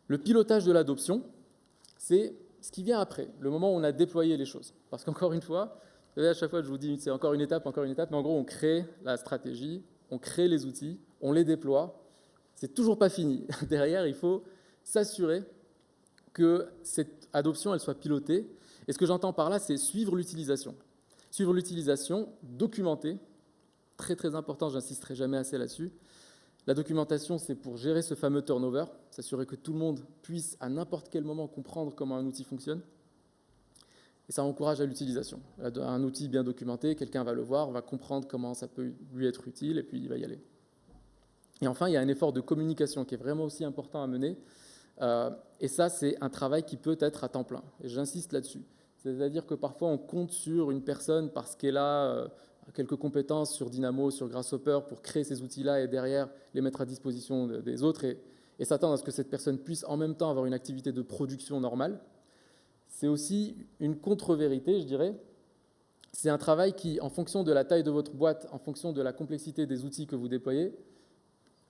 Le pilotage de l'adoption, c'est ce qui vient après, le moment où on a déployé les choses. Parce qu'encore une fois, vous savez, à chaque fois je vous dis c'est encore une étape, mais en gros on crée la stratégie, on crée les outils, on les déploie, c'est toujours pas fini. Derrière, il faut s'assurer que cette adoption elle soit pilotée. Et ce que j'entends par là, c'est suivre l'utilisation. Suivre l'utilisation, documenter, très très important, j'insisterai jamais assez là-dessus. La documentation, c'est pour gérer ce fameux turnover, s'assurer que tout le monde puisse à n'importe quel moment comprendre comment un outil fonctionne. Et ça encourage à l'utilisation. Un outil bien documenté, quelqu'un va le voir, va comprendre comment ça peut lui être utile, et puis il va y aller. Et enfin, il y a un effort de communication qui est vraiment aussi important à mener. Et ça, c'est un travail qui peut être à temps plein. Et j'insiste là-dessus. C'est-à-dire que parfois, on compte sur une personne parce qu'elle a quelques compétences sur Dynamo, sur Grasshopper, pour créer ces outils-là et derrière les mettre à disposition des autres et s'attendre à ce que cette personne puisse en même temps avoir une activité de production normale. C'est aussi une contre-vérité, je dirais. C'est un travail qui, en fonction de la taille de votre boîte, en fonction de la complexité des outils que vous déployez,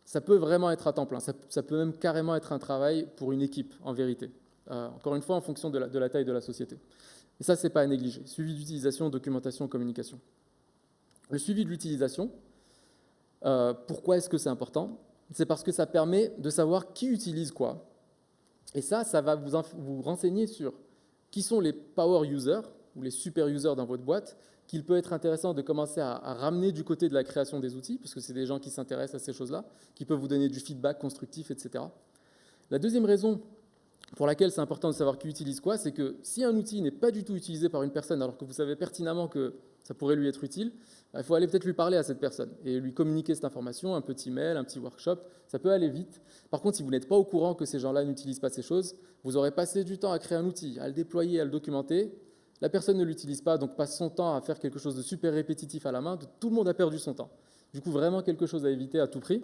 ça peut vraiment être à temps plein. Ça peut même carrément être un travail pour une équipe, en vérité. Encore une fois, en fonction de la taille de la société. Et ça, ce n'est pas à négliger. Suivi d'utilisation, documentation, communication. Le suivi de l'utilisation, pourquoi est-ce que c'est important? C'est parce que ça permet de savoir qui utilise quoi. Et ça va vous renseigner sur qui sont les power users ou les super users dans votre boîte, qu'il peut être intéressant de commencer à ramener du côté de la création des outils, parce que c'est des gens qui s'intéressent à ces choses-là, qui peuvent vous donner du feedback constructif, etc. La deuxième raison pour laquelle c'est important de savoir qui utilise quoi, c'est que si un outil n'est pas du tout utilisé par une personne, alors que vous savez pertinemment que ça pourrait lui être utile, il faut aller peut-être lui parler à cette personne et lui communiquer cette information, un petit mail, un petit workshop, ça peut aller vite. Par contre, si vous n'êtes pas au courant que ces gens-là n'utilisent pas ces choses, vous aurez passé du temps à créer un outil, à le déployer, à le documenter. La personne ne l'utilise pas, donc passe son temps à faire quelque chose de super répétitif à la main, tout le monde a perdu son temps. Du coup, vraiment quelque chose à éviter à tout prix.